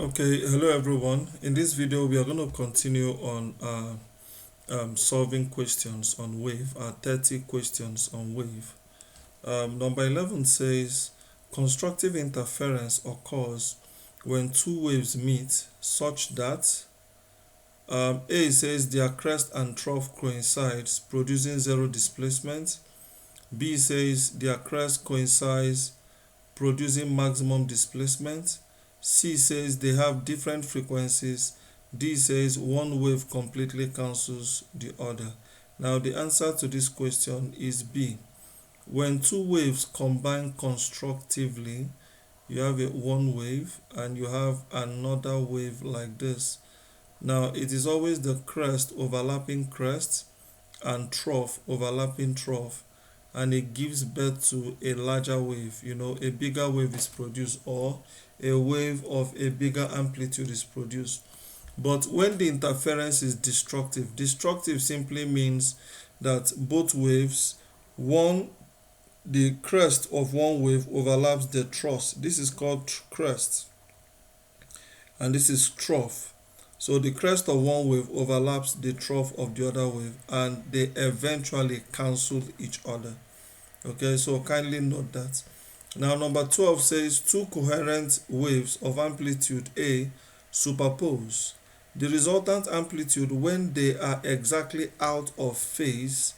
Okay, hello everyone. In this video, we are going to continue on solving questions on wave, 30 questions on wave. Number 11 says constructive interference occurs when two waves meet such that A says their crest and trough coincides, producing zero displacement. B says their crest coincides, producing maximum displacement. C says they have different frequencies. D says one wave completely cancels the other. Now the answer to this question is B. When two waves combine constructively, you have one wave and you have another wave like this. Now it is always the crest overlapping crest and trough overlapping trough, and it gives birth to a larger wave. A bigger wave is produced, or a wave of a bigger amplitude is produced. But when the interference is destructive simply means that both waves, one the crest of one wave overlaps the trough. This is called crest, and this is trough. So the crest of one wave overlaps the trough of the other wave, and they eventually cancel each other. Okay, so kindly note that. Now number 12 says two coherent waves of amplitude A superpose. The resultant amplitude, when they are exactly out of phase,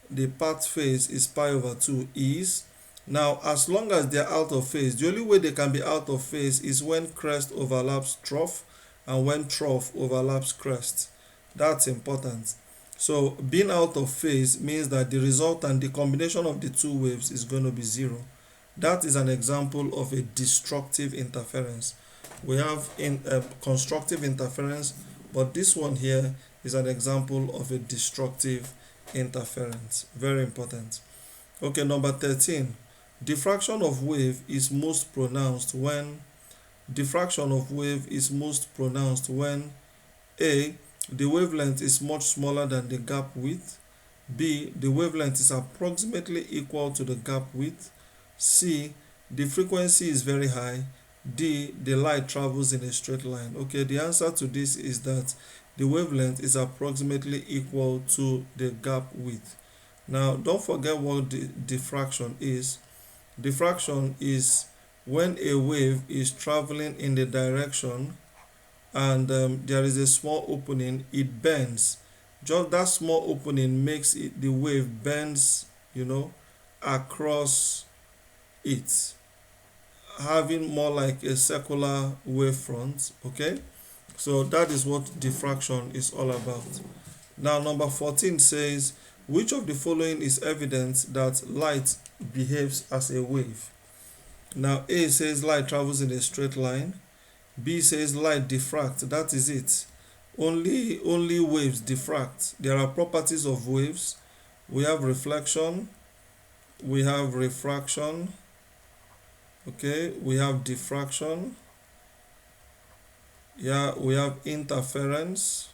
the path phase is pi over 2 is. Now as long as they are out of phase, the only way they can be out of phase is when crest overlaps trough and when trough overlaps crest. That's important. So being out of phase means that the resultant, the combination of the two waves, is going to be zero. That is an example of a destructive interference. We have constructive interference, but this one here is an example of a destructive interference. Very important. Okay, number 13. Diffraction of wave is most pronounced when A, the wavelength is much smaller than the gap width. B, the wavelength is approximately equal to the gap width. C, the frequency is very high. D, the light travels in a straight line. Okay, the answer to this is that the wavelength is approximately equal to the gap width. Now, don't forget what diffraction is. Diffraction is when a wave is traveling in the direction and there is a small opening, it bends. Just that small opening makes the wave bends, across it, having more like a circular wavefront. Okay, so that is what diffraction is all about. Now number 14 says, which of the following is evidence that light behaves as a wave? Now A says light travels in a straight line. B says light diffract. That is it. Only waves diffract. There are properties of waves. We have reflection, we have refraction, okay, we have diffraction, yeah, we have interference,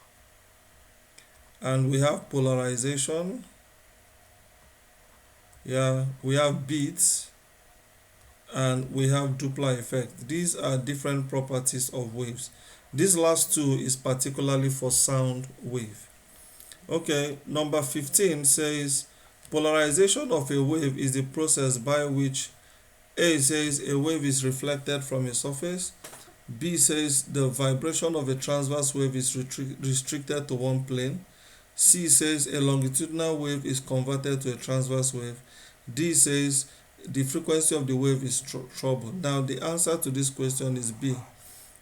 and we have polarization, yeah, we have beats, and we have Doppler effect. These are different properties of waves. This last two is particularly for sound wave. Okay, number 15 says polarization of a wave is the process by which A says a wave is reflected from a surface. B says the vibration of a transverse wave is restricted to one plane. C says a longitudinal wave is converted to a transverse wave. D says the frequency of the wave is troubled. Now the answer to this question is B.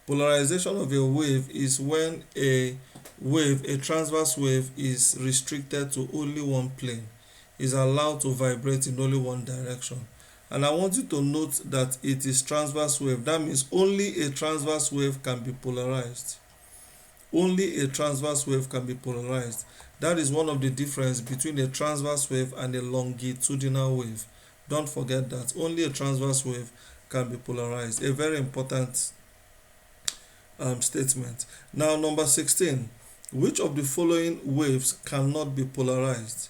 Polarization of a wave is when a transverse wave, is restricted to only one plane, is allowed to vibrate in only one direction. And I want you to note that it is transverse wave. That means only a transverse wave can be polarized. Only a transverse wave can be polarized. That is one of the difference between a transverse wave and a longitudinal wave. Don't forget that only a transverse wave can be polarized. A very important statement. Now number 16. Which of the following waves cannot be polarized?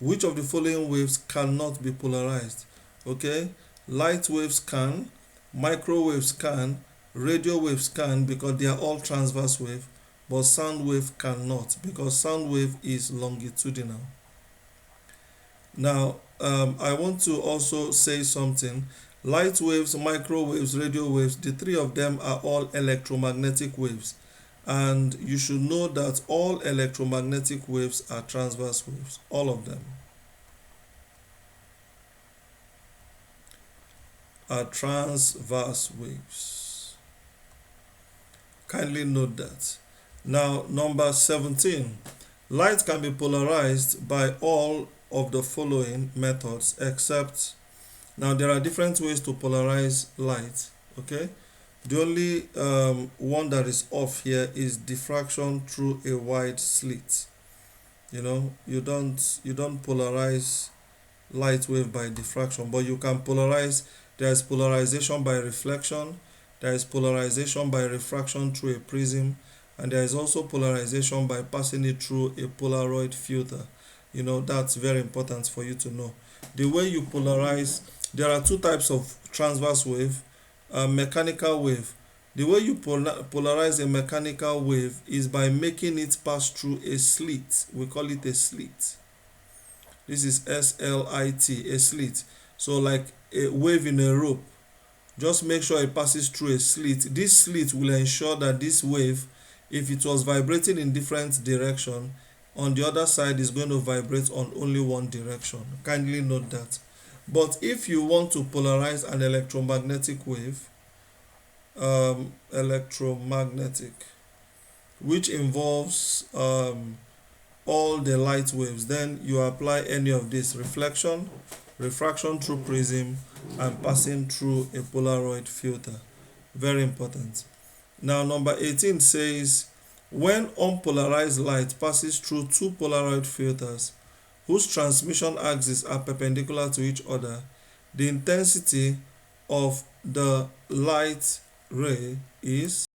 Which of the following waves cannot be polarized? Okay, light waves can, microwaves can, Radio waves can because they are all transverse wave, but sound wave cannot because sound wave is longitudinal. Now, I want to also say something. Light waves, microwaves, radio waves, the three of them are all electromagnetic waves. And you should know that all electromagnetic waves are transverse waves, all of them are transverse waves. Kindly note that. Now, number 17. Light can be polarized by all of the following methods except, now there are different ways to polarize light, okay? The only one that is off here is diffraction through a wide slit. You don't polarize light wave by diffraction, but you can polarize. There is polarization by reflection, there is polarization by refraction through a prism, and there is also polarization by passing it through a Polaroid filter. That's very important for you to know. The way you polarize, there are two types of transverse wave. Mechanical wave. The way you polarize a mechanical wave is by making it pass through a slit. We call it a slit. This is SLIT, a slit. So like a wave in a rope, just make sure it passes through a slit. This slit will ensure that this wave, if it was vibrating in different direction, on the other side is going to vibrate on only one direction. Kindly note that. But if you want to polarize an electromagnetic wave, electromagnetic, which involves all the light waves, then you apply any of this: reflection, refraction through prism, and passing through a Polaroid filter. Very important. Now, number 18 says, when unpolarized light passes through two Polaroid filters whose transmission axes are perpendicular to each other, the intensity of the light ray is